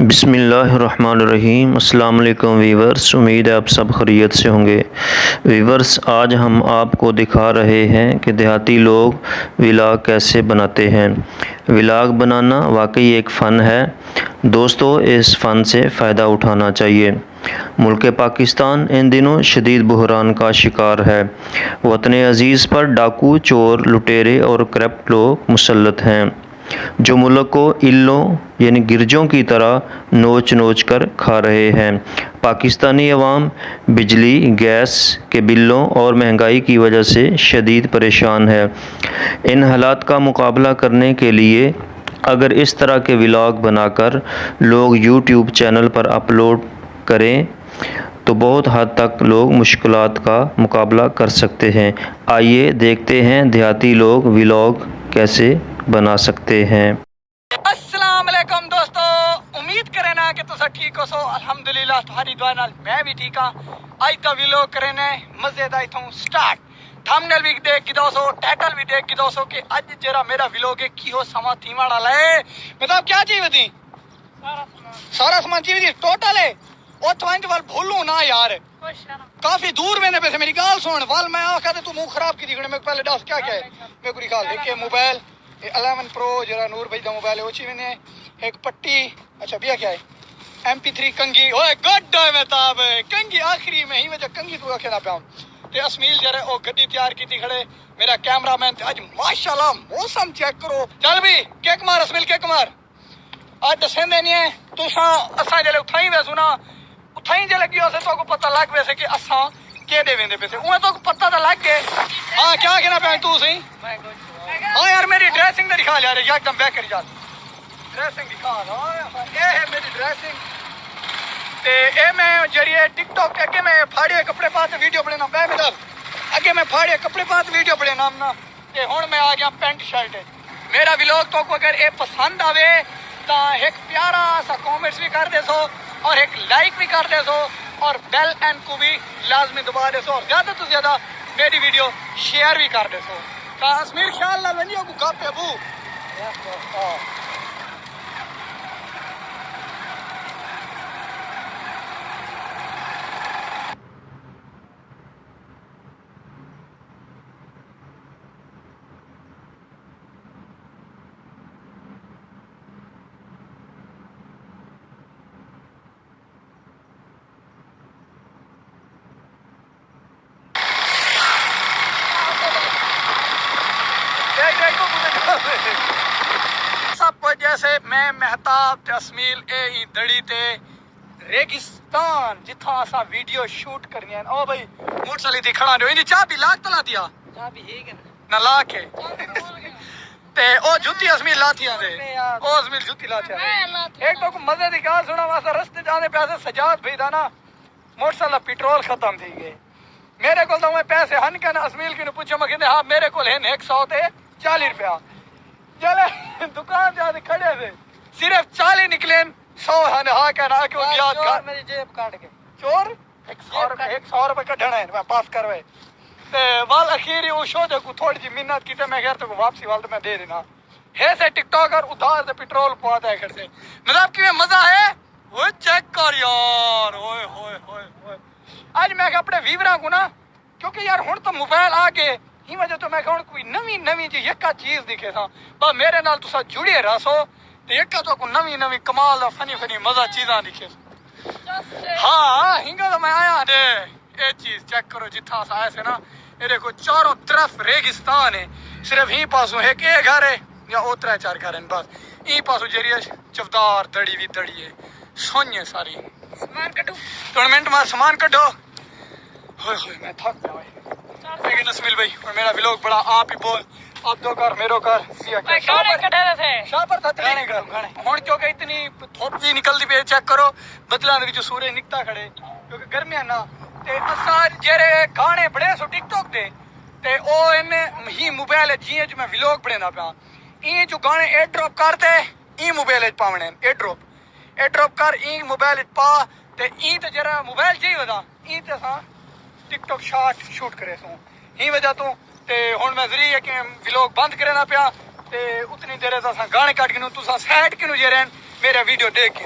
بسم اللہ الرحمن الرحیم۔ السلام علیکم ویورز، امید ہے آپ سب خیریت سے ہوں گے۔ ویورز، آج ہم آپ کو دکھا رہے ہیں کہ دیہاتی لوگ ولاگ کیسے بناتے ہیں۔ ولاگ بنانا واقعی ایک فن ہے دوستو، اس فن سے فائدہ اٹھانا چاہیے۔ ملک پاکستان ان دنوں شدید بحران کا شکار ہے۔ وطن عزیز پر ڈاکو، چور، لٹیرے اور کرپٹ لوگ مسلط ہیں جو ملک کو الوں یعنی گرجوں کی طرح نوچ نوچ کر کھا رہے ہیں۔ پاکستانی عوام بجلی، گیس کے بلوں اور مہنگائی کی وجہ سے شدید پریشان ہے۔ ان حالات کا مقابلہ کرنے کے لیے اگر اس طرح کے ولاگ بنا کر لوگ یوٹیوب چینل پر اپلوڈ کریں تو بہت حد تک لوگ مشکلات کا مقابلہ کر سکتے ہیں۔ آئیے دیکھتے ہیں دیہاتی لوگ ولاگ کیسے بنا سکتے ہیں۔ السلام علیکم دوستو، امید کریں نا کہ تسا ٹھیک ہو سو۔ الحمدللہ تہاڈی دعا نال میں بھی ٹھیک ہاں۔ اج دا ویلوگ کریں نے مزے دا ایتھوں سٹارٹ۔ تھمبنیل بھی دیکھ کے دو سو، ٹائٹل بھی دیکھ کے دو سو کہ اج جڑا میرا ویلوگ ہے کی ہو سما تھیما والا ہے۔ مطلب کیا چیز ہوتی؟ سارا سامان چیز ہوتی ٹوٹل ہے۔ او توانج وال بھولوں نا یار، کافی دور ویندے پے میری گال سن وال میں آکھا تے تو منہ خراب کی دیکھنے میں پہلے دس کیا ہے میں کوئی گال ایک موبائل 11 پرو جرا نور بھائی دا موبائل ہے اوچی میں ایک پٹی، اچھا بیا کیا ہے MP3 کنگی، اوے گڈ ہے مہتاب کنگی آخری میں ہی وجہ کنگی تو کھیلا پیا تے اسمیل جرا او گڈی تیار کیتی کھڑے میرا کیمرہ مین تے اج ماشاءاللہ موسم چیک کرو۔ چل بھی کیک مار اسمیل کیک مار اج دسندے نہیں ہے تساں اساں جلے اٹھائی ویسو نا اٹھائی جے لگی اسے تو کو پتہ لگ ویسے کہ اساں کے دے ویندے پیسے اوے تو پتہ تو لگ گئے۔ ہاں کیا کہنا پیا تو سی؟ ہاں یار میری ڈریسنگ دکھا یار ایک دم بیک کر جا ڈریسنگ دکھا نا یہ ہے میری ڈریسنگ تے اے میں جڑی ٹک ٹاک کے اگے میں پھاڑے کپڑے پا تے ویڈیو بنانا میں میرا اگے میں پھاڑے کپڑے پا تے ویڈیو بنانا نا تے ہن میں آ گیا پینٹ شرٹ۔ میرا ولاگ تو کو اگر اے پسند آوے تا ایک پیارا سا کامنٹس بھی کر دے سو اور ایک لائک بھی کر دے سو اور بیل اینڈ کو بھی لازمی دبا دے سو اور زیادہ تو زیادہ میری ویڈیو شیئر بھی کر دے سو۔ کشمیر خیال نال ونجو کو کپ ابو سب جیسے میں مہتاب تے اسمیل اے ہی دڑی تے ریگستان جتھاں اسا ویڈیو شوٹ کرنی ہے۔ او بھائی موٹر سائیکل تے کھڑا رہو، چاہ بھی لاک تلا دیا چاہ بھی ہے کہ نہ لا کے تے او جوتی اسمیل لاتیاں دے او اسمیل جوتی لاتیاں دے۔ ایک تو مزے دی گل سنا واسطے رستے جانے پیسے سجاد بھائی دا نا موٹر سائیکل پیٹرول ختم تھی گئے میرے کو تو میں پیسے ہن کے نا اسمیل کی نو پوچھا میں کہندے ہاں میرے کول ہیں 100 تے 40 روپیہ چلے دکان جا کے کھڑے تھے صرف 40 نکلے 100 ہاں کہنا کہ یاد کر میری جیب کاٹ کے چور 100 روپے کڈھنا ہے میں پاس کروے تے وال اخیری او شو دے کو تھوڑی جی منت کی تے میں گھر تو واپسی وال میں دے دینا ہے سے ٹک ٹاکر ادھار سے پیٹرول پواتا ہے گھر سے مطلب کہ مزہ ہے وہ چیک کر یار اوئے ہوئے ہوئے ہوئے آج میں اپنے ویوراں کو نا کیونکہ یار ہن تو موبائل آ کے ہی وجہ تو میں کہوں کوئی نویں جی یکا چیز دکھے تھا با میرے نال تسا جڑے رہسو تے یکا تو کو نویں کمال دا فنی مزہ چیزاں دکھے ہاں ہنگا تو میں آیا دے اے چیز چیک کرو جتھا سا آئے سے نا اے دیکھو چاروں طرف ریگستان ہے صرف ہی پاسوں ایک اے گھر ہے یا او 3-4 گھر ہیں بس ای پاسوں جڑی چفدار دڑی بھی دڑی ہے سونی ساری سامان کٹو ٹورنامنٹ مار سامان کٹو ہوئے ہوئے میں تھک گیا لیکن اسمیل بھائی اور میرا ولاگ بڑا آپ ہی بول آپ دو کر میرو کر شاپر تھا گانے کر ہن کیونکہ اتنی دھوپ بھی نکلدی پئی چیک کرو بدلاں وچ سورج نکتا کھڑے کیونکہ گرمیاں نا تے اساں جڑے گانے بڑے سو ٹک ٹاک دے تے او ان ہی موبائل جیے جو میں ولاگ بڑھنا پیا ای جو گانے ایئر ڈراپ کرتے ای موبائل وچ پاونے ایئر ڈراپ کر ای موبائل وچ پا تے ای تے جڑا موبائل چاہیے ہوتا ای تے اساں ٹک ٹاک شوٹ کرے سوں ہی وجہ تو تے ہن میں ذریعے کہ ولاگ بند کرنا پیا تے اتنی دیر اساں گانے کٹ کے تساں سائڈ کینو جے رہن میرا ویڈیو دیکھ کے